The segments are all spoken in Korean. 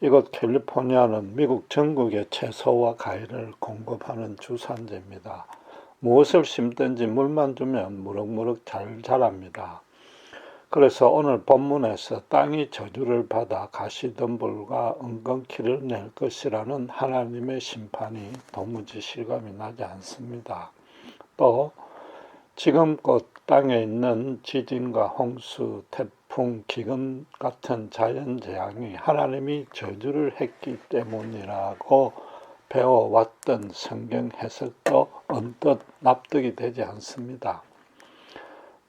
이곳 캘리포니아는 미국 전국의 채소와 과일을 공급하는 주산지입니다. 무엇을 심든지 물만 주면 무럭무럭 잘 자랍니다. 그래서 오늘 본문에서 땅이 저주를 받아 가시덤불과 은근키를 낼 것이라는 하나님의 심판이 도무지 실감이 나지 않습니다. 또 지금껏 땅에 있는 지진과 홍수, 태풍, 기근 같은 자연재앙이 하나님이 저주를 했기 때문이라고 배워왔던 성경 해석도 언뜻 납득이 되지 않습니다.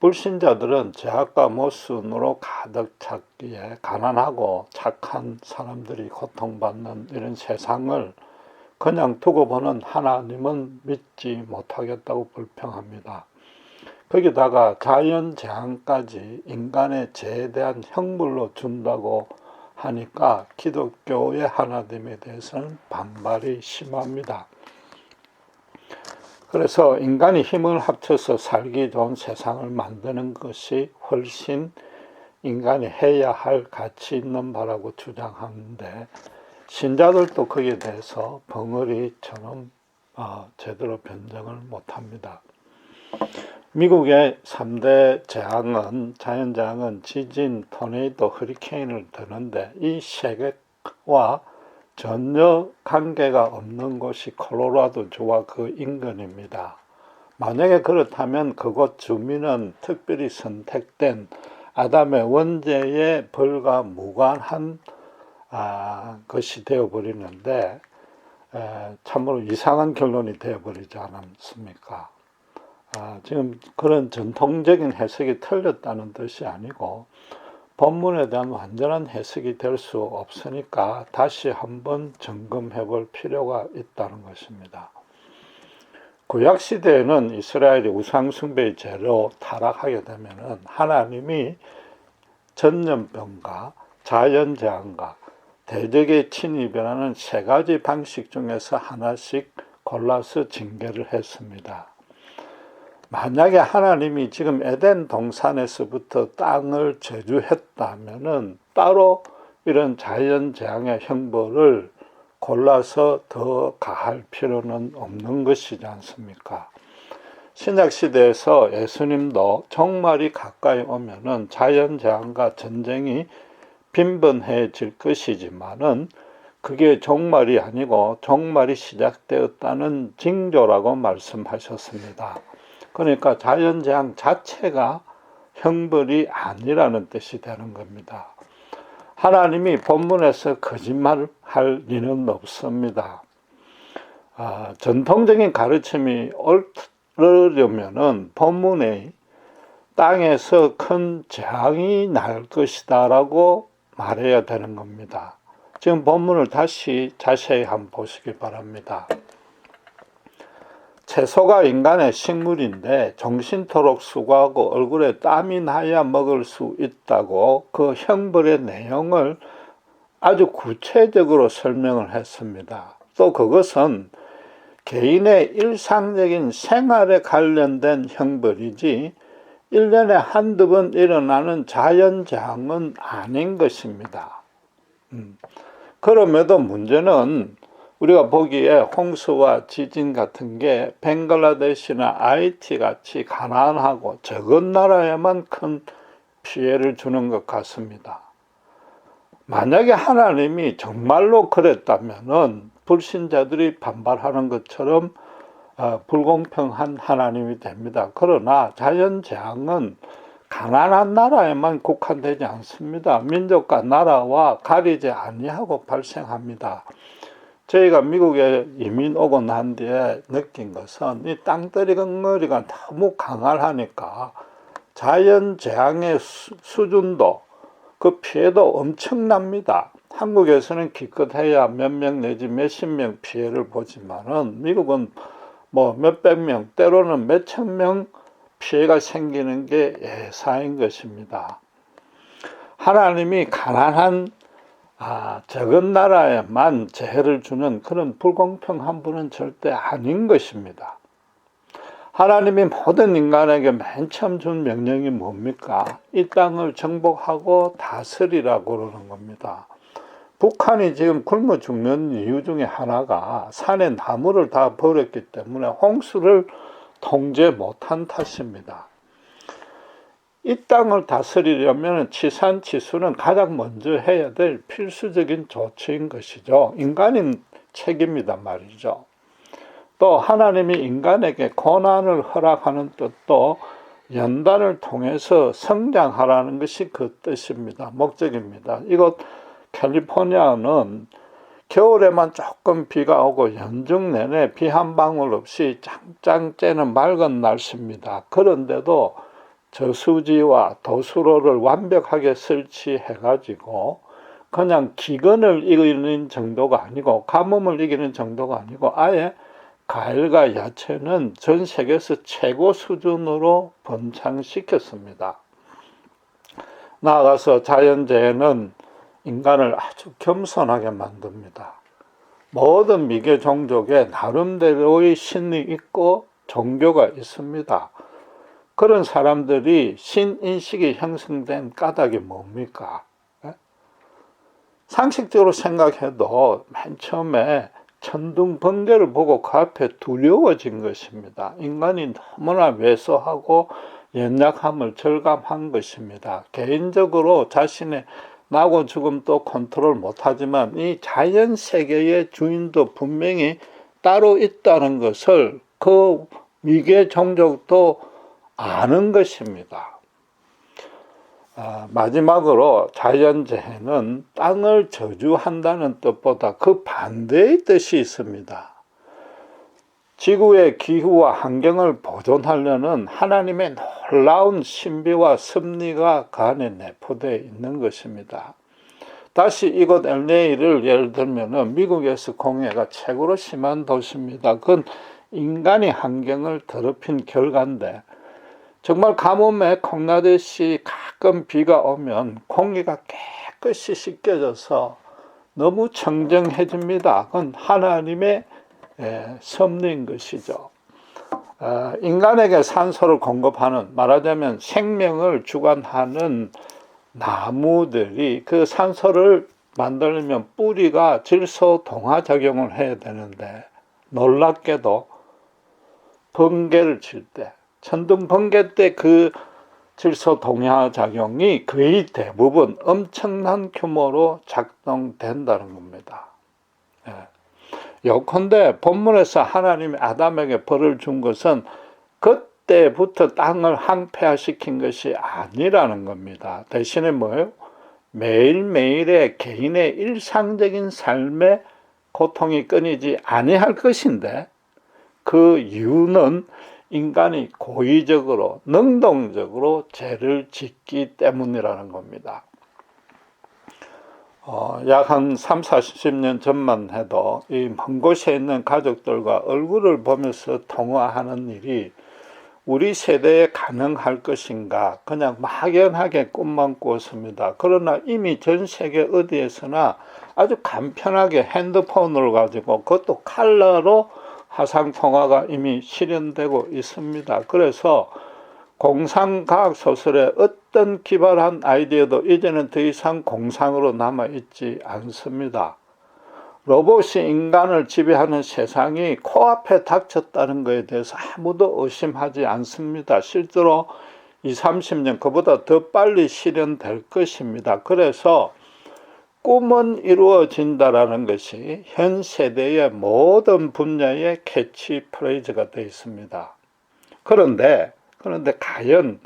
불신자들은 죄악과 모순으로 가득 찼기에 가난하고 착한 사람들이 고통받는 이런 세상을 그냥 두고 보는 하나님은 믿지 못하겠다고 불평합니다. 거기다가 자연재앙까지 인간의 죄에 대한 형벌로 준다고 하니까 기독교의 하나님에 대해서는 반발이 심합니다. 그래서 인간이 힘을 합쳐서 살기 좋은 세상을 만드는 것이 훨씬 인간이 해야 할 가치 있는 바라고 주장하는데 신자들도 거기에 대해서 벙어리처럼 제대로 변정을 못합니다. 미국의 3대 자연재앙은 지진, 토네이도, 허리케인을 드는데 이 세 개와 전혀 관계가 없는 곳이 콜로라도주와 그 인근입니다. 만약에 그렇다면 그곳 주민은 특별히 선택된 아담의 원죄의 벌과 무관한 것이 되어버리는데 참으로 이상한 결론이 되어버리지 않았습니까? 지금 그런 전통적인 해석이 틀렸다는 뜻이 아니고 본문에 대한 완전한 해석이 될 수 없으니까 다시 한번 점검해 볼 필요가 있다는 것입니다. 구약시대에는 이스라엘이 우상숭배의 죄로 타락하게 되면 하나님이 전염병과 자연재앙과 대적의 침입이라는 세 가지 방식 중에서 하나씩 골라서 징계를 했습니다. 만약에 하나님이 지금 에덴 동산에서부터 땅을 저주했다면은 따로 이런 자연재앙의 형벌을 골라서 더 가할 필요는 없는 것이지 않습니까? 신약시대에서 예수님도 종말이 가까이 오면은 자연재앙과 전쟁이 빈번해질 것이지만은 그게 종말이 아니고 종말이 시작되었다는 징조라고 말씀하셨습니다. 그러니까 자연재앙 자체가 형벌이 아니라는 뜻이 되는 겁니다. 하나님이 본문에서 거짓말을 할 리는 없습니다. 전통적인 가르침이 옳으려면은 본문에 땅에서 큰 재앙이 날 것이다 라고 말해야 되는 겁니다. 지금 본문을 다시 자세히 한번 보시기 바랍니다. 채소가 인간의 식물인데 정신토록 수고하고 얼굴에 땀이 나야 먹을 수 있다고 그 형벌의 내용을 아주 구체적으로 설명을 했습니다. 또 그것은 개인의 일상적인 생활에 관련된 형벌이지 1년에 한두 번 일어나는 자연재앙은 아닌 것입니다. 그럼에도 문제는 우리가 보기에 홍수와 지진 같은 게 벵글라데시나 아이티 같이 가난하고 적은 나라에만 큰 피해를 주는 것 같습니다. 만약에 하나님이 정말로 그랬다면은 불신자들이 반발하는 것처럼 불공평한 하나님이 됩니다. 그러나 자연재앙은 가난한 나라에만 국한되지 않습니다. 민족과 나라와 가리지 아니하고 발생합니다. 저희가 미국에 이민 오고 난 뒤에 느낀 것은 이 땅덩어리 건물이가 너무 강하니까 자연재앙의 수준도 그 피해도 엄청납니다. 한국에서는 기껏해야 몇 명 내지 몇십 명 피해를 보지만은 미국은 뭐 몇백 명 때로는 몇천 명 피해가 생기는 게 예사인 것입니다. 하나님이 가난한 적은 나라에만 재해를 주는 그런 불공평한 분은 절대 아닌 것입니다. 하나님이 모든 인간에게 맨 처음 준 명령이 뭡니까? 이 땅을 정복하고 다스리라고 그러는 겁니다. 북한이 지금 굶어 죽는 이유 중에 하나가 산에 나무를 다 버렸기 때문에 홍수를 통제 못한 탓입니다. 이 땅을 다스리려면 치산치수는 가장 먼저 해야 될 필수적인 조치인 것이죠. 인간인 책임이다 말이죠. 또 하나님이 인간에게 고난을 허락하는 뜻도 연단을 통해서 성장하라는 것이 그 뜻입니다. 목적입니다. 이곳 캘리포니아는 겨울에만 조금 비가 오고 연중 내내 비 한 방울 없이 짱짱 째는 맑은 날씨입니다. 그런데도 저수지와 도수로를 완벽하게 설치해가지고 그냥 기근을 이기는 정도가 아니고 가뭄을 이기는 정도가 아니고 아예 과일과 야채는 전 세계에서 최고 수준으로 번창시켰습니다. 나아가서 자연재해는 인간을 아주 겸손하게 만듭니다. 모든 미개 종족에 나름대로의 신이 있고 종교가 있습니다. 그런 사람들이 신인식이 형성된 까닭이 뭡니까? 상식적으로 생각해도 맨 처음에 천둥번개를 보고 그 앞에 두려워진 것입니다. 인간이 너무나 왜소하고 연약함을 절감한 것입니다. 개인적으로 자신의 나고 죽음도 컨트롤 못하지만 이 자연 세계의 주인도 분명히 따로 있다는 것을 그 미개 종족도 아는 것입니다. 마지막으로 자연재해는 땅을 저주한다는 뜻보다 그 반대의 뜻이 있습니다. 지구의 기후와 환경을 보존하려는 하나님의 놀라운 신비와 섭리가 그 안에 내포되어 있는 것입니다. 다시 이곳 LA를 예를 들면 미국에서 공해가 최고로 심한 도시입니다. 그건 인간이 환경을 더럽힌 결과인데 정말 가뭄에 콩나듯이 가끔 비가 오면 공기가 깨끗이 씻겨져서 너무 청정해집니다. 그건 하나님의 섭리인 것이죠. 인간에게 산소를 공급하는, 말하자면 생명을 주관하는 나무들이 그 산소를 만들려면 뿌리가 질소 동화 작용을 해야 되는데 놀랍게도 번개를 칠 때, 천둥 번개 때 그 질소 동화 작용이 거의 대부분 엄청난 규모로 작동된다는 겁니다. 요컨대 본문에서 하나님이 아담에게 벌을 준 것은 그때부터 땅을 항폐화시킨 것이 아니라는 겁니다. 대신에 뭐예요? 매일매일의 개인의 일상적인 삶에 고통이 끊이지 아니할 것인데 그 이유는 인간이 고의적으로 능동적으로 죄를 짓기 때문이라는 겁니다. 약 한 30-40년 전만 해도 이 먼 곳에 있는 가족들과 얼굴을 보면서 통화하는 일이 우리 세대에 가능할 것인가 그냥 막연하게 꿈만 꾸었습니다. 그러나 이미 전 세계 어디에서나 아주 간편하게 핸드폰을 가지고 그것도 칼라로 화상통화가 이미 실현되고 있습니다. 그래서 공상과학 소설의 어떤 기발한 아이디어도 이제는 더 이상 공상으로 남아있지 않습니다. 로봇이 인간을 지배하는 세상이 코앞에 닥쳤다는 것에 대해서 아무도 의심하지 않습니다. 실제로 20-30년 그보다 더 빨리 실현될 것입니다. 그래서 꿈은 이루어진다라는 것이 현 세대의 모든 분야의 캐치프레이즈가 되어 있습니다. 그런데 과연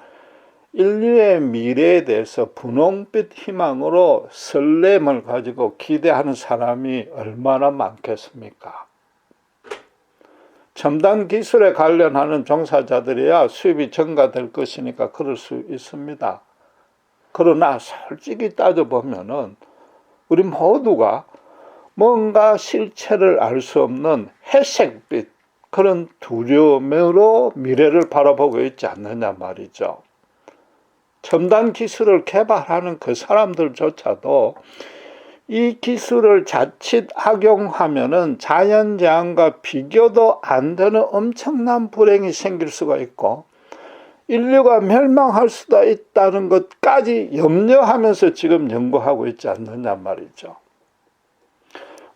인류의 미래에 대해서 분홍빛 희망으로 설렘을 가지고 기대하는 사람이 얼마나 많겠습니까? 첨단 기술에 관련하는 종사자들이야 수입이 증가될 것이니까 그럴 수 있습니다. 그러나 솔직히 따져보면은 우리 모두가 뭔가 실체를 알 수 없는 회색빛 그런 두려움으로 미래를 바라보고 있지 않느냐 말이죠. 첨단 기술을 개발하는 그 사람들조차도 이 기술을 자칫 악용하면은 자연재앙과 비교도 안 되는 엄청난 불행이 생길 수가 있고 인류가 멸망할 수도 있다는 것까지 염려하면서 지금 연구하고 있지 않느냐 말이죠.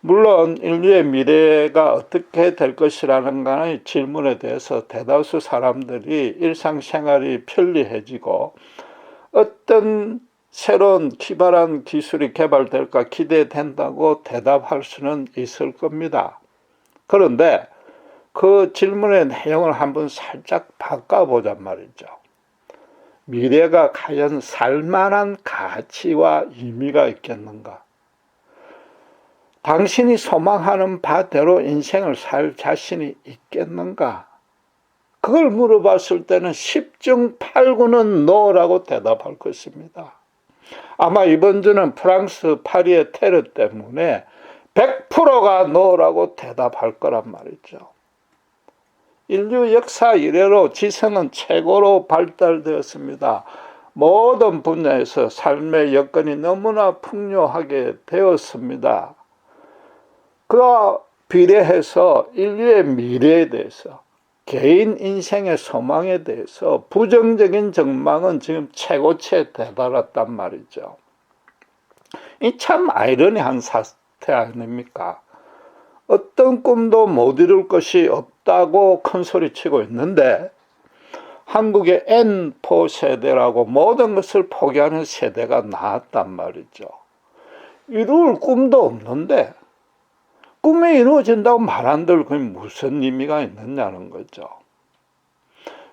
물론 인류의 미래가 어떻게 될 것이라는 간의 질문에 대해서 대다수 사람들이 일상생활이 편리해지고 어떤 새로운 기발한 기술이 개발될까 기대된다고 대답할 수는 있을 겁니다. 그런데 그 질문의 내용을 한번 살짝 바꿔보잔 말이죠. 미래가 과연 살만한 가치와 의미가 있겠는가? 당신이 소망하는 바대로 인생을 살 자신이 있겠는가? 그걸 물어봤을 때는 10중 8구는 노라고 대답할 것입니다. 아마 이번 주는 프랑스 파리의 테러 때문에 100%가 노라고 대답할 거란 말이죠. 인류 역사 이래로 지성은 최고로 발달되었습니다. 모든 분야에서 삶의 여건이 너무나 풍요하게 되었습니다. 그와 비례해서 인류의 미래에 대해서, 개인 인생의 소망에 대해서 부정적인 전망은 지금 최고치에 다다랐단 말이죠. 이 참 아이러니한 사태 아닙니까? 어떤 꿈도 못 이룰 것이 없다고 큰소리치고 있는데 한국의 N4 세대라고 모든 것을 포기하는 세대가 나왔단 말이죠. 이룰 꿈도 없는데 꿈이 이루어진다고 말 안 들고 그게 무슨 의미가 있느냐는 거죠.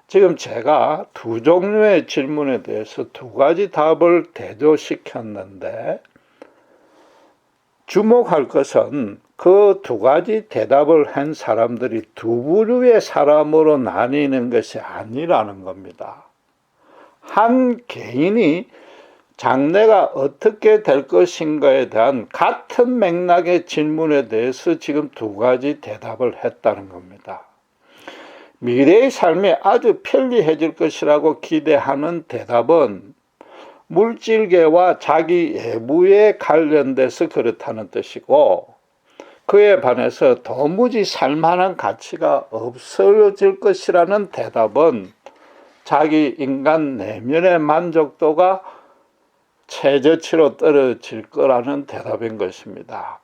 지금 제가 두 종류의 질문에 대해서 두 가지 답을 대조시켰는데 주목할 것은 그 두 가지 대답을 한 사람들이 두 부류의 사람으로 나뉘는 것이 아니라는 겁니다. 한 개인이 장래가 어떻게 될 것인가에 대한 같은 맥락의 질문에 대해서 지금 두 가지 대답을 했다는 겁니다. 미래의 삶이 아주 편리해질 것이라고 기대하는 대답은 물질계와 자기 예부에 관련돼서 그렇다는 뜻이고, 그에 반해서 도무지 살만한 가치가 없어질 것이라는 대답은 자기 인간 내면의 만족도가 최저치로 떨어질 거라는 대답인 것입니다.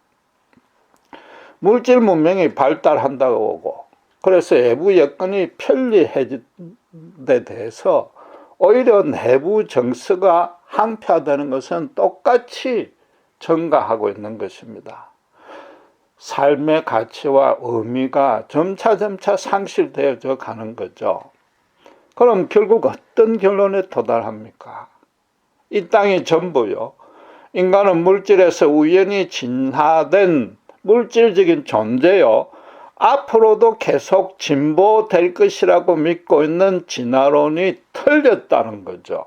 물질 문명이 발달한다고 보고, 그래서 외부 여건이 편리해진 데 대해서 오히려 내부 정서가 항폐화되는 것은 똑같이 증가하고 있는 것입니다. 삶의 가치와 의미가 점차 상실되어져 가는 거죠. 그럼 결국 어떤 결론에 도달합니까? 이 땅이 전부요. 인간은 물질에서 우연히 진화된 물질적인 존재요. 앞으로도 계속 진보될 것이라고 믿고 있는 진화론이 틀렸다는 거죠.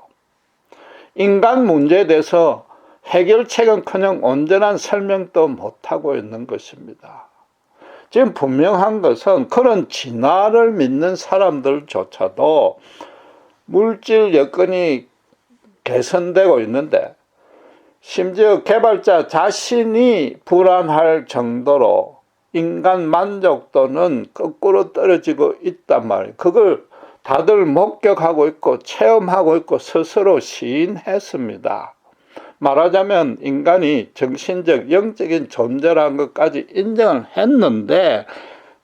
인간 문제에 대해서 해결책은커녕 온전한 설명도 못하고 있는 것입니다. 지금 분명한 것은 그런 진화를 믿는 사람들조차도 물질 여건이 개선되고 있는데, 심지어 개발자 자신이 불안할 정도로 인간 만족도는 거꾸로 떨어지고 있단 말이에요. 그걸 다들 목격하고 있고 체험하고 있고 스스로 시인했습니다. 말하자면 인간이 정신적, 영적인 존재라는 것까지 인정을 했는데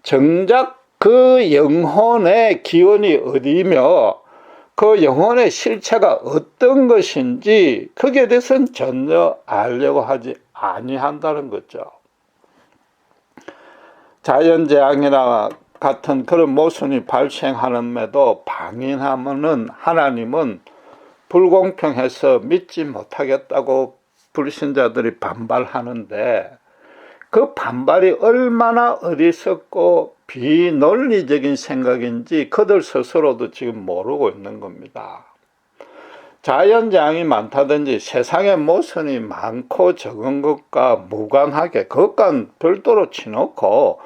정작 그 영혼의 기원이 어디며 그 영혼의 실체가 어떤 것인지 거기에 대해서는 전혀 알려고 하지 아니한다는 거죠. 자연재앙이나 같은 그런 모순이 발생하는데도 방임하면은 하나님은 불공평해서 믿지 못하겠다고 불신자들이 반발하는데, 그 반발이 얼마나 어리석고 비논리적인 생각인지 그들 스스로도 지금 모르고 있는 겁니다. 자연재앙이 많다든지 세상에 모순이 많고 적은 것과 무관하게 그것과 별도로 치놓고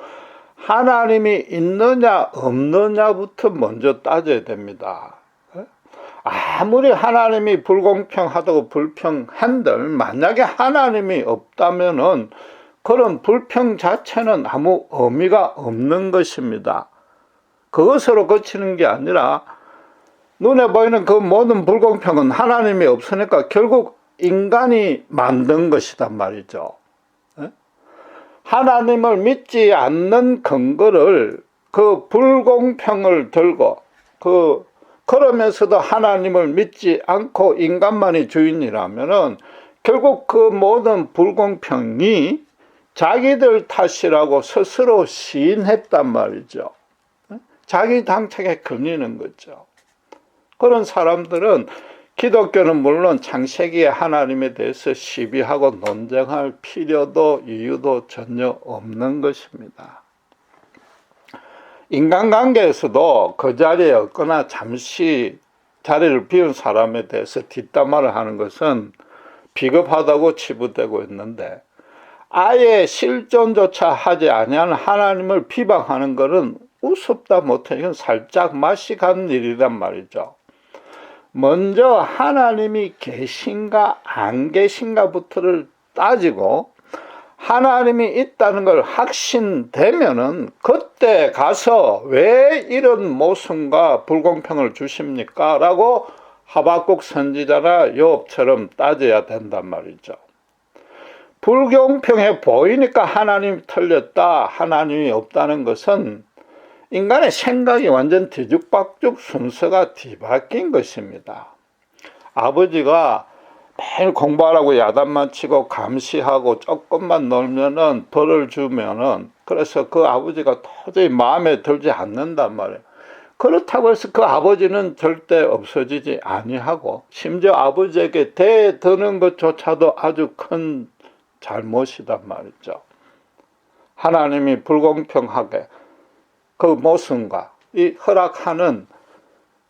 하나님이 있느냐 없느냐부터 먼저 따져야 됩니다. 아무리 하나님이 불공평하다고 불평한들 만약에 하나님이 없다면은 그런 불평 자체는 아무 의미가 없는 것입니다. 그것으로 그치는 게 아니라 눈에 보이는 그 모든 불공평은 하나님이 없으니까 결국 인간이 만든 것이단 말이죠. 하나님을 믿지 않는 근거를 그 불공평을 들고 그러면서도 하나님을 믿지 않고 인간만이 주인이라면은 결국 그 모든 불공평이 자기들 탓이라고 스스로 시인했단 말이죠. 자기 당착에 걸리는 거죠. 그런 사람들은 기독교는 물론 창세기에 하나님에 대해서 시비하고 논쟁할 필요도 이유도 전혀 없는 것입니다. 인간관계에서도 그 자리에 없거나 잠시 자리를 비운 사람에 대해서 뒷담화를 하는 것은 비겁하다고 치부되고 있는데, 아예 실존조차 하지 아니하는 하나님을 비방하는 것은 우습다 못해 이건 살짝 맛이 간 일이란 말이죠. 먼저 하나님이 계신가 안 계신가부터를 따지고 하나님이 있다는 걸 확신되면은 그때 가서 왜 이런 모순과 불공평을 주십니까? 라고 하박국 선지자나 욥처럼 따져야 된단 말이죠. 불공평해 보이니까 하나님이 틀렸다, 하나님이 없다는 것은 인간의 생각이 완전 뒤죽박죽 순서가 뒤바뀐 것입니다. 아버지가 매일 공부하라고 야단만 치고 감시하고 조금만 놀면은 벌을 주면은, 그래서 그 아버지가 도저히 마음에 들지 않는단 말이에요. 그렇다고 해서 그 아버지는 절대 없어지지 아니하고, 심지어 아버지에게 대드는 것조차도 아주 큰 잘못이단 말이죠. 하나님이 불공평하게 그 모순과 이 허락하는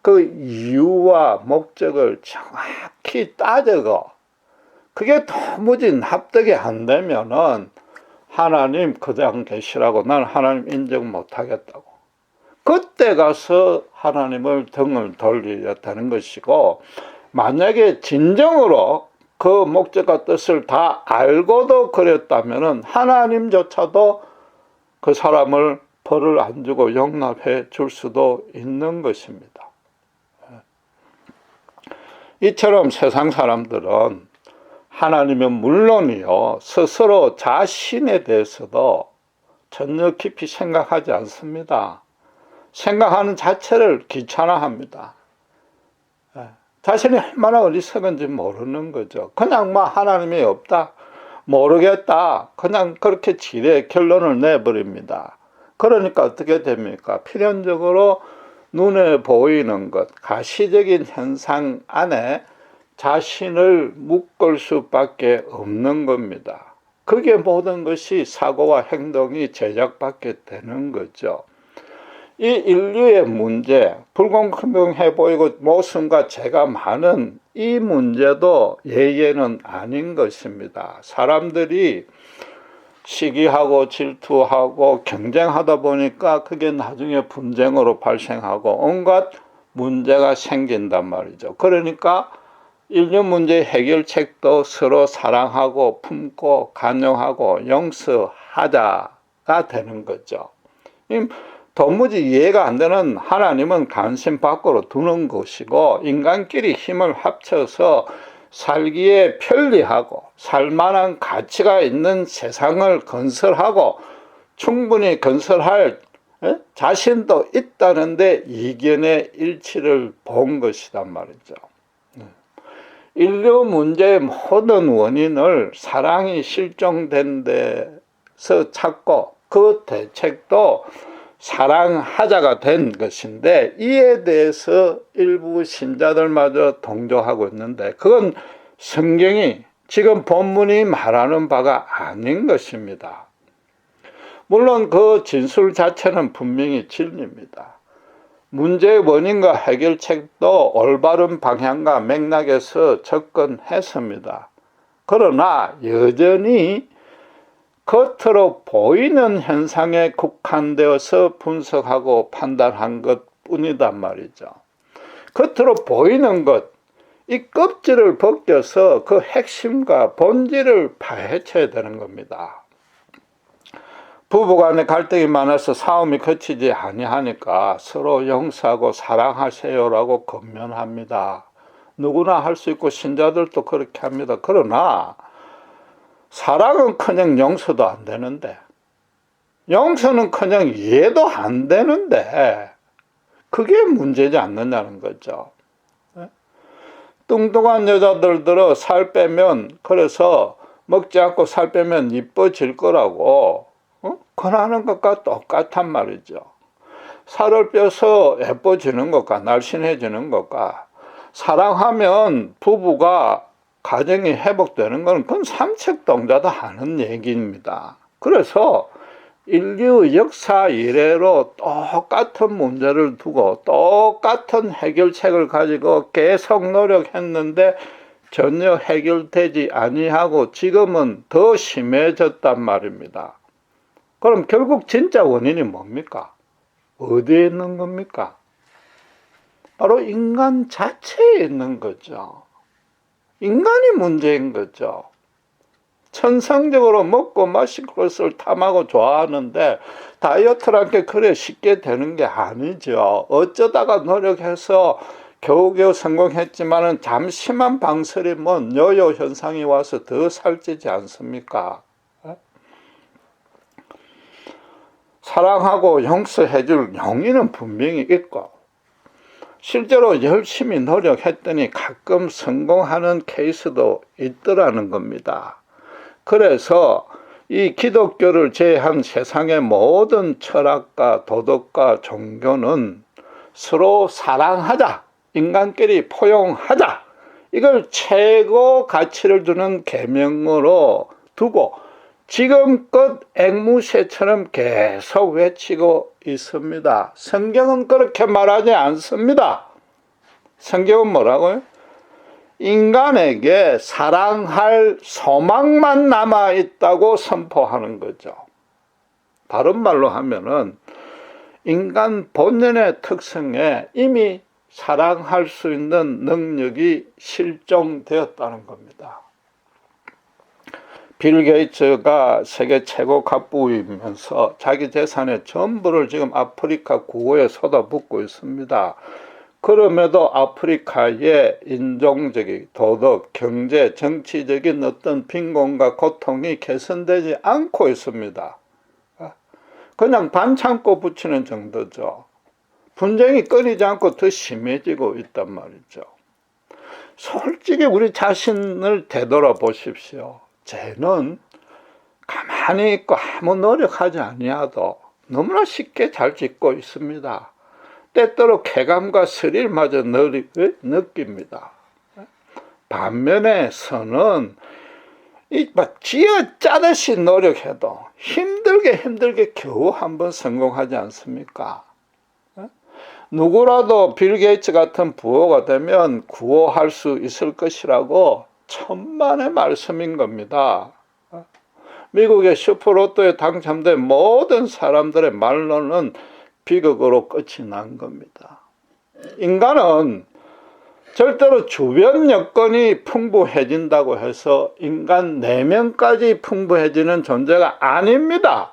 그 이유와 목적을 정확히 따져고 그게 도무지 납득이 안 되면은 하나님 그냥 계시라고 나는 하나님 인정 못 하겠다고, 그때 가서 하나님을 등을 돌려야 되는 것이고, 만약에 진정으로 그 목적과 뜻을 다 알고도 그랬다면은 하나님조차도 그 사람을 벌을 안 주고 용납해 줄 수도 있는 것입니다. 이처럼 세상 사람들은 하나님은 물론이요, 스스로 자신에 대해서도 전혀 깊이 생각하지 않습니다. 생각하는 자체를 귀찮아합니다. 자신이 얼마나 어리석은지 모르는 거죠. 그냥 하나님이 없다, 모르겠다, 그냥 그렇게 지레 결론을 내버립니다. 그러니까 어떻게 됩니까? 필연적으로 눈에 보이는 것, 가시적인 현상 안에 자신을 묶을 수밖에 없는 겁니다. 그게 모든 것이 사고와 행동이 제작받게 되는 거죠. 이 인류의 문제, 불공평해 보이고 모순과 죄가 많은 이 문제도 예외는 아닌 것입니다. 사람들이 시기하고 질투하고 경쟁하다 보니까 그게 나중에 분쟁으로 발생하고 온갖 문제가 생긴단 말이죠. 그러니까 인류 문제 해결책도 서로 사랑하고 품고 간용하고 용서하자가 되는 거죠. 도무지 이해가 안 되는 하나님은 관심 밖으로 두는 것이고, 인간끼리 힘을 합쳐서 살기에 편리하고 살만한 가치가 있는 세상을 건설하고 충분히 건설할 자신도 있다는데 이견의 일치를 본 것이란 말이죠. 인류 문제의 모든 원인을 사랑이 실종된 데서 찾고 그 대책도 사랑하자가 된 것인데, 이에 대해서 일부 신자들마저 동조하고 있는데 그건 성경이 지금 본문이 말하는 바가 아닌 것입니다. 물론 그 진술 자체는 분명히 진리입니다. 문제의 원인과 해결책도 올바른 방향과 맥락에서 접근했습니다. 그러나 여전히 겉으로 보이는 현상에 국한되어서 분석하고 판단한 것뿐이단 말이죠. 겉으로 보이는 것, 이 껍질을 벗겨서 그 핵심과 본질을 파헤쳐야 되는 겁니다. 부부간에 갈등이 많아서 싸움이 그치지 아니하니까 서로 용서하고 사랑하세요라고 권면합니다. 누구나 할 수 있고 신자들도 그렇게 합니다. 그러나 사랑은 그냥 용서도 안 되는데 용서는 그냥 이해도 안 되는데 그게 문제지 않느냐는 거죠. 뚱뚱한 여자들 들어 살 빼면, 그래서 먹지 않고 살 빼면 이뻐질 거라고 권하는 것과 똑같단 말이죠. 살을 빼서 예뻐지는 것과 날씬해지는 것과, 사랑하면 부부가 가정이 회복되는 건 그건 삼척동자도 하는 얘기입니다. 그래서 인류 역사 이래로 똑같은 문제를 두고 똑같은 해결책을 가지고 계속 노력했는데 전혀 해결되지 아니하고 지금은 더 심해졌단 말입니다. 그럼 결국 진짜 원인이 뭡니까? 어디에 있는 겁니까? 바로 인간 자체에 있는 거죠. 인간이 문제인 거죠. 천성적으로 먹고 마실 것을 탐하고 좋아하는데 다이어트란 게 그래 쉽게 되는 게 아니죠. 어쩌다가 노력해서 겨우겨우 성공했지만은 잠시만 방설이면 요요 현상이 와서 더 살찌지 않습니까? 사랑하고 용서해줄 용의는 분명히 있고, 실제로 열심히 노력했더니 가끔 성공하는 케이스도 있더라는 겁니다. 그래서 이 기독교를 제외한 세상의 모든 철학과 도덕과 종교는 서로 사랑하자, 인간끼리 포용하자, 이걸 최고 가치를 두는 계명으로 두고 지금껏 앵무새처럼 계속 외치고 있습니다. 성경은 그렇게 말하지 않습니다. 성경은 뭐라고요? 인간에게 사랑할 소망만 남아있다고 선포하는 거죠. 다른 말로 하면은 인간 본연의 특성에 이미 사랑할 수 있는 능력이 실종되었다는 겁니다. 빌 게이츠가 세계 최고 갑부이면서 자기 재산의 전부를 지금 아프리카 구호에 쏟아붓고 있습니다. 그럼에도 아프리카의 인종적인, 도덕, 경제, 정치적인 어떤 빈곤과 고통이 개선되지 않고 있습니다. 그냥 반창고 붙이는 정도죠. 분쟁이 끊이지 않고 더 심해지고 있단 말이죠. 솔직히 우리 자신을 되돌아보십시오. 쟤는 가만히 있고 아무 노력하지 아니하도 너무나 쉽게 잘 짓고 있습니다. 때때로 쾌감과 스릴마저 느낍니다. 반면에 선은 쥐어짜듯이 노력해도 힘들게 겨우 한번 성공하지 않습니까? 누구라도 빌 게이츠 같은 부호가 되면 구호할 수 있을 것이라고 천만의 말씀인 겁니다. 미국의 슈퍼로또에 당첨된 모든 사람들의 말로는 비극으로 끝이 난 겁니다. 인간은 절대로 주변 여건이 풍부해진다고 해서 인간 내면까지 풍부해지는 존재가 아닙니다.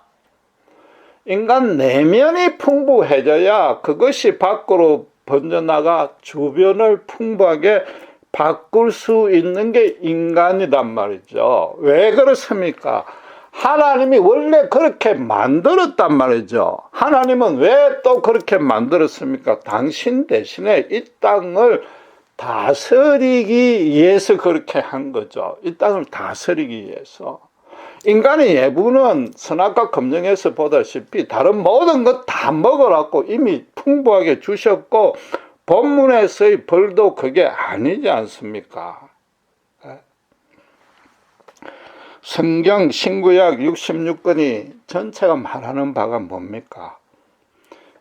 인간 내면이 풍부해져야 그것이 밖으로 번져나가 주변을 풍부하게 바꿀 수 있는 게 인간이란 말이죠. 왜 그렇습니까? 하나님이 원래 그렇게 만들었단 말이죠. 하나님은 왜 또 그렇게 만들었습니까? 당신 대신에 이 땅을 다스리기 위해서 그렇게 한 거죠. 이 땅을 다스리기 위해서. 인간의 예부는 선악과 검증에서 보다시피 다른 모든 것 다 먹으라고 이미 풍부하게 주셨고, 본문에서의 벌도 그게 아니지 않습니까? 성경 신구약 66권이 전체가 말하는 바가 뭡니까?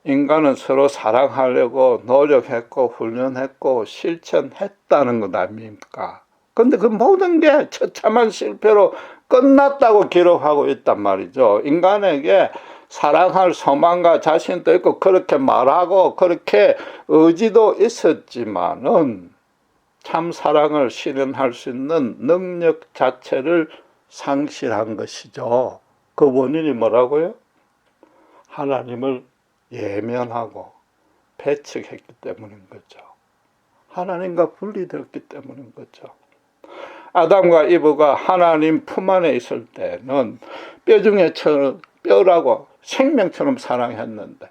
인간은 서로 사랑하려고 노력했고 훈련했고 실천했다는 것 아닙니까? 근데 그 모든 게 처참한 실패로 끝났다고 기록하고 있단 말이죠. 인간에게 사랑할 소망과 자신도 있고 그렇게 말하고 그렇게 의지도 있었지만은 참 사랑을 실현할 수 있는 능력 자체를 상실한 것이죠. 그 원인이 뭐라고요? 하나님을 예면하고 배척했기 때문인 거죠. 하나님과 분리되었기 때문인 거죠. 아담과 이브가 하나님 품 안에 있을 때는 뼈 중에 뼈라고 생명처럼 사랑했는데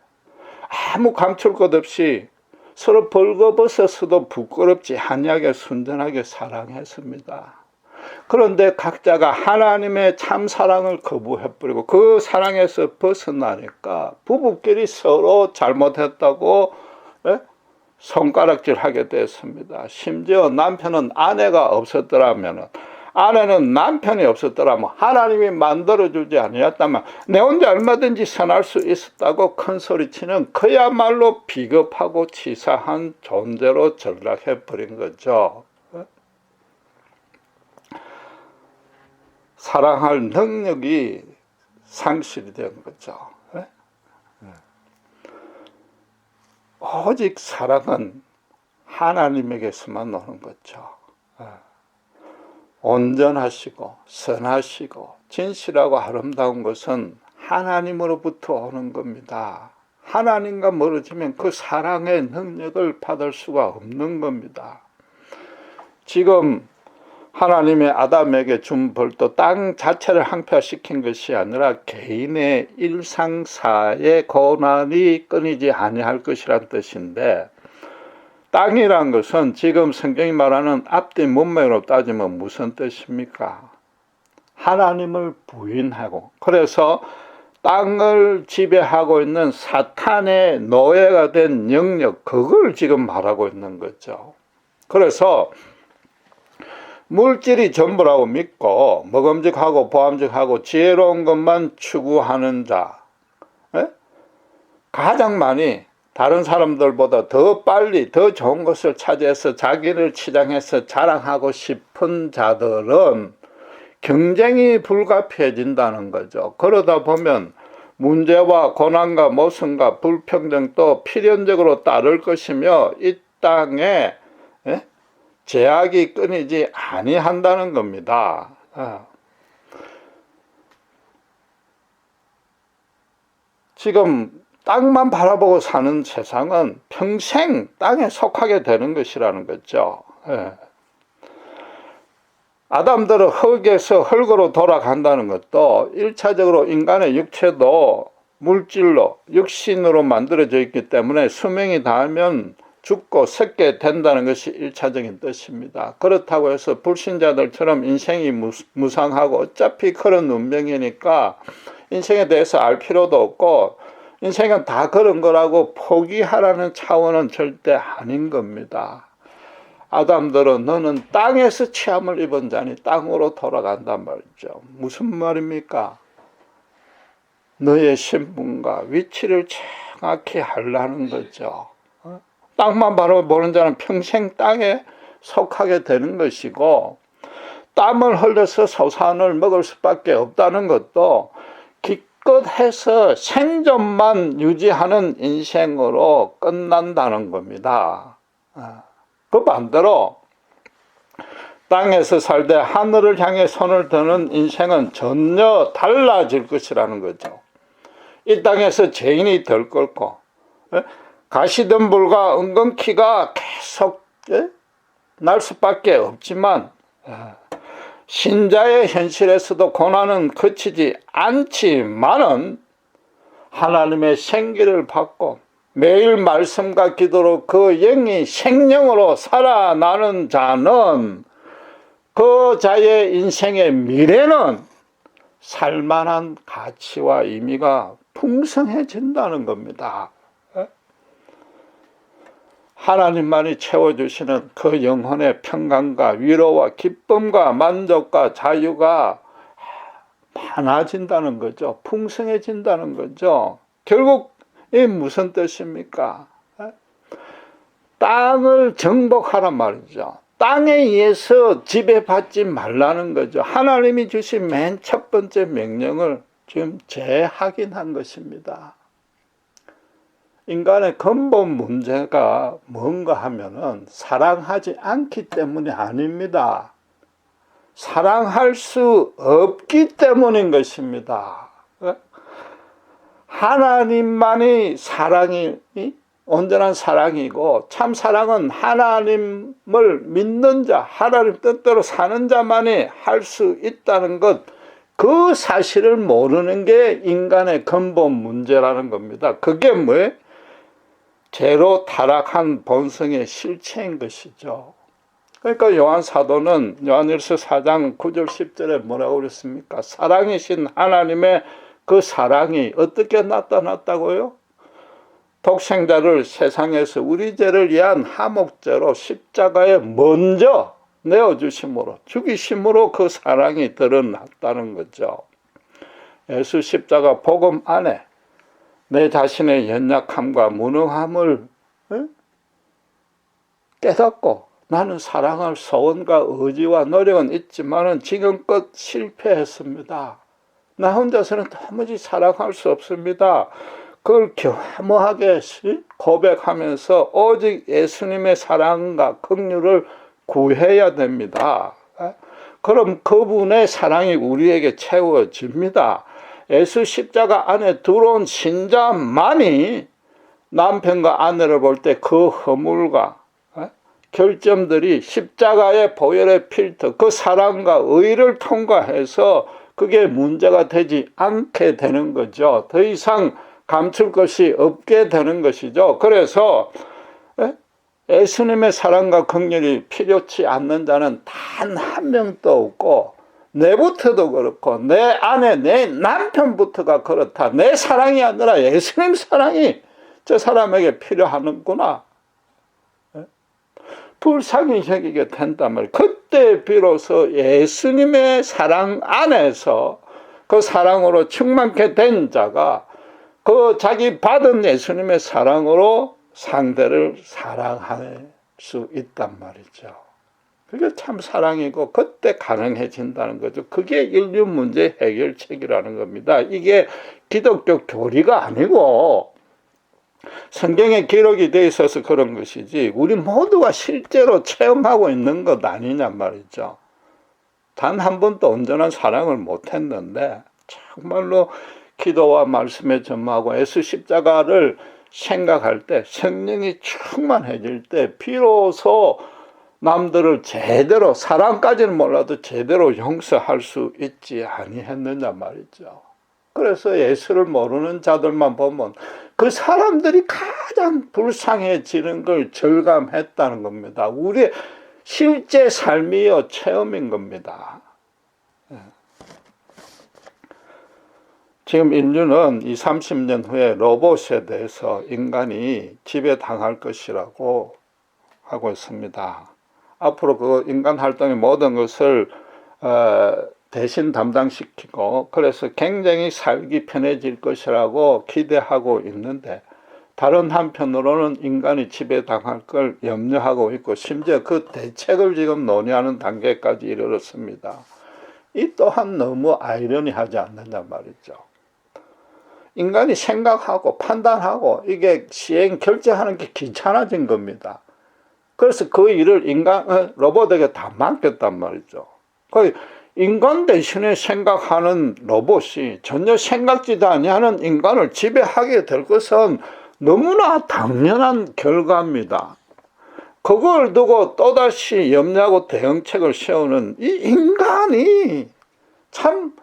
아무 감출 것 없이 서로 벌거벗어서도 부끄럽지 아니하게 순전하게 사랑했습니다. 그런데 각자가 하나님의 참 사랑을 거부해버리고 그 사랑에서 벗어나니까 부부끼리 서로 잘못했다고 손가락질하게 됐습니다. 심지어 남편은 아내가 없었더라면, 아내는 남편이 없었더라면, 하나님이 만들어주지 아니었다면 내 혼자 얼마든지 선할 수 있었다고 큰소리치는 그야말로 비겁하고 치사한 존재로 전락해버린 거죠. 사랑할 능력이 상실이 된 거죠. 오직 사랑은 하나님에게서만 오는 거죠. 온전하시고 선하시고 진실하고 아름다운 것은 하나님으로부터 오는 겁니다. 하나님과 멀어지면 그 사랑의 능력을 받을 수가 없는 겁니다. 지금 하나님의 아담에게 준 벌도 땅 자체를 항폐시킨 것이 아니라 개인의 일상사의 고난이 끊이지 아니할 것이란 뜻인데, 땅이란 것은 지금 성경이 말하는 앞뒤 문맥으로 따지면 무슨 뜻입니까? 하나님을 부인하고, 그래서 땅을 지배하고 있는 사탄의 노예가 된 영역, 그걸 지금 말하고 있는 거죠. 그래서 물질이 전부라고 믿고 먹음직하고 보암직하고 지혜로운 것만 추구하는 자, 가장 많이 다른 사람들보다 더 빨리 더 좋은 것을 차지해서 자기를 치장해서 자랑하고 싶은 자들은 경쟁이 불가피해진다는 거죠. 그러다 보면 문제와 고난과 모순과 불평등도 필연적으로 따를 것이며 이 땅에 제약이 끊이지 아니한다는 겁니다. 지금 땅만 바라보고 사는 세상은 평생 땅에 속하게 되는 것이라는 거죠. 아담들은 흙에서 흙으로 돌아간다는 것도 1차적으로 인간의 육체도 물질로 육신으로 만들어져 있기 때문에 수명이 닿으면 죽고 썩게 된다는 것이 1차적인 뜻입니다. 그렇다고 해서 불신자들처럼 인생이 무상하고 어차피 그런 운명이니까 인생에 대해서 알 필요도 없고 인생은 다 그런 거라고 포기하라는 차원은 절대 아닌 겁니다. 아담들은 너는 땅에서 체험을 입은 자니 땅으로 돌아간단 말이죠. 무슨 말입니까? 너의 신분과 위치를 정확히 하려는 거죠. 땅만 바라보는 자는 평생 땅에 속하게 되는 것이고, 땀을 흘려서 소산을 먹을 수밖에 없다는 것도 기껏 해서 생존만 유지하는 인생으로 끝난다는 겁니다. 그 반대로 땅에서 살되 하늘을 향해 손을 드는 인생은 전혀 달라질 것이라는 거죠. 이 땅에서 죄인이 덜 끓고 가시덤불과 은근키가 계속 날 수밖에 없지만 신자의 현실에서도 고난은 그치지 않지만은 하나님의 생기를 받고 매일 말씀과 기도로 그 영이 생명으로 살아나는 자는 그 자의 인생의 미래는 살만한 가치와 의미가 풍성해진다는 겁니다. 하나님만이 채워주시는 그 영혼의 평강과 위로와 기쁨과 만족과 자유가 많아진다는 거죠. 풍성해진다는 거죠. 결국 이 무슨 뜻입니까? 땅을 정복하란 말이죠. 땅에 의해서 지배받지 말라는 거죠. 하나님이 주신 맨 첫 번째 명령을 지금 재확인한 것입니다. 인간의 근본 문제가 뭔가 하면은 사랑하지 않기 때문이 아닙니다. 사랑할 수 없기 때문인 것입니다. 하나님만이 사랑이 온전한 사랑이고 참 사랑은 하나님을 믿는 자, 하나님 뜻대로 사는 자만이 할 수 있다는 것, 그 사실을 모르는 게 인간의 근본 문제라는 겁니다. 그게 뭐예요? 죄로 타락한 본성의 실체인 것이죠. 그러니까 요한 사도는 요한일서 4장 9절 10절에 뭐라고 그랬습니까? 사랑이신 하나님의 그 사랑이 어떻게 나타났다고요? 독생자를 세상에서 우리 죄를 위한 화목제로 십자가에 먼저 내어주심으로, 죽이심으로 그 사랑이 드러났다는 거죠. 예수 십자가 복음 안에 내 자신의 연약함과 무능함을 깨닫고 나는 사랑할 소원과 의지와 노력은 있지만은 지금껏 실패했습니다. 나 혼자서는 도무지 사랑할 수 없습니다. 그걸 겸허하게 고백하면서 오직 예수님의 사랑과 긍휼을 구해야 됩니다. 그럼 그분의 사랑이 우리에게 채워집니다. 예수 십자가 안에 들어온 신자만이 남편과 아내를 볼 때 그 허물과 결점들이 십자가의 보혈의 필터, 그 사랑과 의를 통과해서 그게 문제가 되지 않게 되는 거죠. 더 이상 감출 것이 없게 되는 것이죠. 그래서 예수님의 사랑과 긍휼이 필요치 않는 자는 단 한 명도 없고, 내부터도 그렇고 내 아내 내 남편부터가 그렇다. 내 사랑이 아니라 예수님 사랑이 저 사람에게 필요하는구나, 불쌍히 여기게 된단 말이에요. 그때 비로소 예수님의 사랑 안에서 그 사랑으로 충만케 된 자가 그 자기 받은 예수님의 사랑으로 상대를 사랑할 수 있단 말이죠. 그게 참 사랑이고 그때 가능해진다는 거죠. 그게 인류 문제 해결책이라는 겁니다. 이게 기독교 교리가 아니고 성경에 기록이 되어 있어서 그런 것이지 우리 모두가 실제로 체험하고 있는 것 아니냔 말이죠. 단 한 번도 온전한 사랑을 못했는데 정말로 기도와 말씀에 전무하고 예수 십자가를 생각할 때, 성령이 충만해질 때 비로소 남들을 제대로, 사랑까지는 몰라도 제대로 용서할 수 있지 아니했느냐 말이죠. 그래서 예수를 모르는 자들만 보면 그 사람들이 가장 불쌍해지는 걸 절감했다는 겁니다. 우리의 실제 삶이요 체험인 겁니다. 지금 인류는 20, 30년 후에 로봇에 대해서 인간이 지배당할 것이라고 하고 있습니다. 앞으로 그 인간 활동의 모든 것을 대신 담당시키고 그래서 굉장히 살기 편해질 것이라고 기대하고 있는데, 다른 한편으로는 인간이 지배당할 걸 염려하고 있고 심지어 그 대책을 지금 논의하는 단계까지 이르렀습니다. 이 또한 너무 아이러니하지 않느냐 말이죠. 인간이 생각하고 판단하고 이게 시행 결정하는 게 귀찮아진 겁니다. 그래서 그 일을 로봇에게 다 맡겼단 말이죠. 인간 대신에 생각하는 로봇이 전혀 생각지도 아니하는 인간을 지배하게 될 것은 너무나 당연한 결과입니다. 그걸 두고 또다시 염려하고 대응책을 세우는 이 인간이 참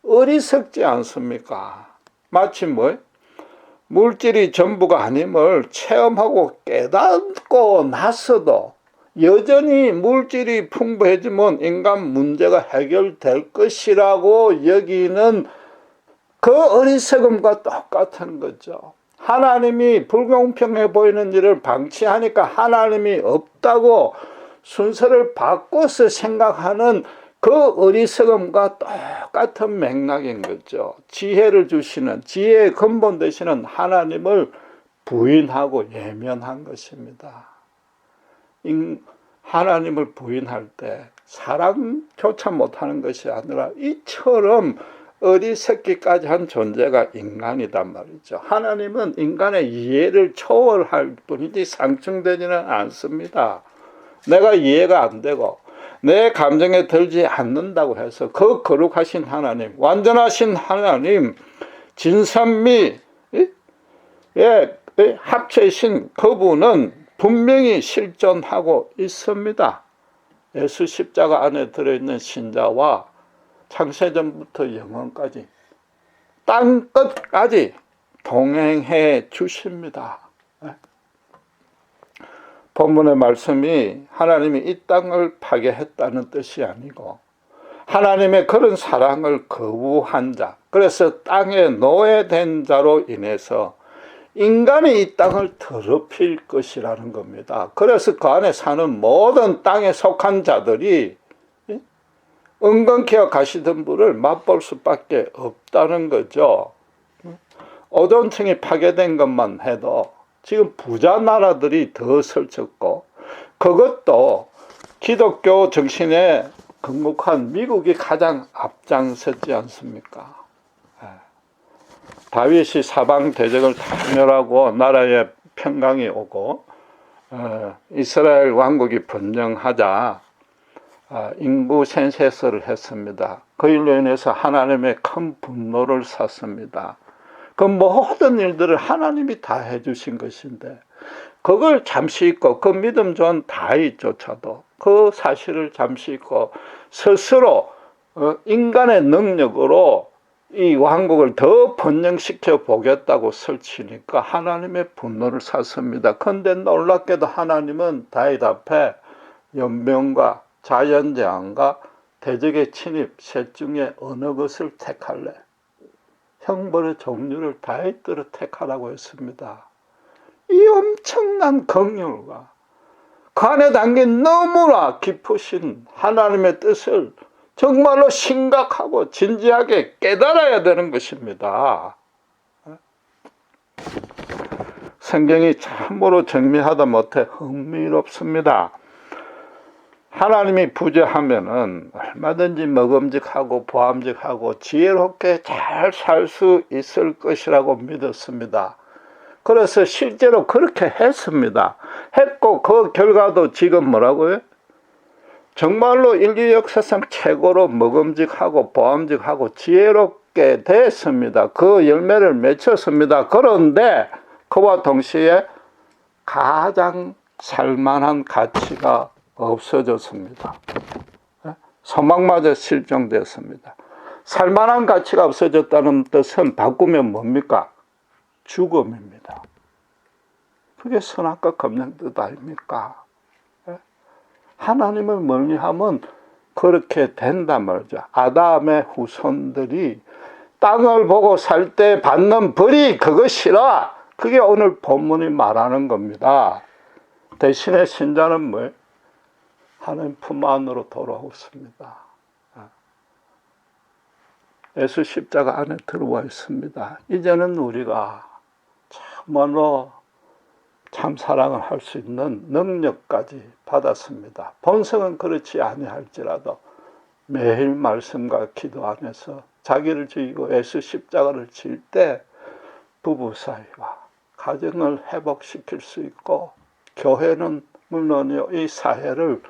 어리석지 않습니까? 마치 물질이 전부가 아님을 체험하고 깨닫고 나서도 여전히 물질이 풍부해지면 인간 문제가 해결될 것이라고 여기는 그 어리석음과 똑같은 거죠. 하나님이 불공평해 보이는 일을 방치하니까 하나님이 없다고 순서를 바꿔서 생각하는 그 어리석음과 똑같은 맥락인 거죠. 지혜를 주시는, 지혜의 근본 되시는 하나님을 부인하고 예면한 것입니다. 하나님을 부인할 때 사랑조차 못하는 것이 아니라 이처럼 어리석기까지 한 존재가 인간이단 말이죠. 하나님은 인간의 이해를 초월할 뿐이지 상충되지는 않습니다. 내가 이해가 안 되고 내 감정에 들지 않는다고 해서 그 거룩하신 하나님, 완전하신 하나님, 진선미 합체신 그분은 분명히 실존하고 있습니다. 예수 십자가 안에 들어있는 신자와 창세전부터 영원까지 땅 끝까지 동행해 주십니다. 본문의 말씀이 하나님이 이 땅을 파괴했다는 뜻이 아니고 하나님의 그런 사랑을 거부한 자, 그래서 땅에 노예된 자로 인해서 인간이 이 땅을 더럽힐 것이라는 겁니다. 그래서 그 안에 사는 모든 땅에 속한 자들이 은근케어 가시던 불을 맛볼 수밖에 없다는 거죠. 오존층이 파괴된 것만 해도 지금 부자 나라들이 더 설쳤고, 그것도 기독교 정신에 극복한 미국이 가장 앞장섰지 않습니까? 다윗이 사방 대적을 다 멸하고 나라에 평강이 오고 이스라엘 왕국이 번영하자 인구 센서스를 했습니다. 그 일로 인해서 하나님의 큰 분노를 샀습니다. 그 모든 일들을 하나님이 다 해주신 것인데 그걸 잠시 잊고, 그 믿음 좋은 다윗조차도 그 사실을 잠시 잊고 스스로 인간의 능력으로 이 왕국을 더 번영시켜 보겠다고 설치니까 하나님의 분노를 샀습니다. 그런데 놀랍게도 하나님은 다윗 앞에 연명과 자연재앙과 대적의 침입 셋 중에 어느 것을 택할래? 형벌의 종류를 다윗대로 택하라고 했습니다. 이 엄청난 긍휼과 그 안에 담긴 너무나 깊으신 하나님의 뜻을 정말로 심각하고 진지하게 깨달아야 되는 것입니다. 성경이 참으로 정밀하다 못해 흥미롭습니다. 하나님이 부재하면은 얼마든지 먹음직하고 보암직하고 지혜롭게 잘 살 수 있을 것이라고 믿었습니다. 그래서 실제로 그렇게 했습니다. 했고 그 결과도 지금 뭐라고요? 정말로 인류 역사상 최고로 먹음직하고 보암직하고 지혜롭게 됐습니다. 그 열매를 맺혔습니다. 그런데 그와 동시에 가장 살만한 가치가 없어졌습니다. 소망마저 실종되었습니다. 살만한 가치가 없어졌다는 뜻은 바꾸면 뭡니까? 죽음입니다. 그게 선악과 검증 뜻 아닙니까? 하나님을 멀리하면 그렇게 된단 말이죠. 아담의 후손들이 땅을 보고 살 때 받는 벌이 그것이라, 그게 오늘 본문이 말하는 겁니다. 대신에 신자는 뭐예요? 하나님 품 안으로 돌아오습니다. 예수 십자가 안에 들어와 있습니다. 이제는 우리가 참말로 참 사랑을 할 수 있는 능력까지 받았습니다. 본성은 그렇지 아니할지라도 매일 말씀과 기도 안에서 자기를 죽이고 예수 십자가를 질 때 부부 사이와 가정을 회복시킬 수 있고, 교회는 물론이요, 이 사회를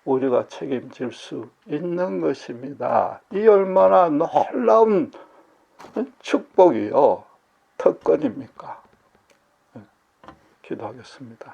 우리가 책임질 수 있는 것입니다. 이 얼마나 놀라운 축복이요, 특권입니까? 기도하겠습니다.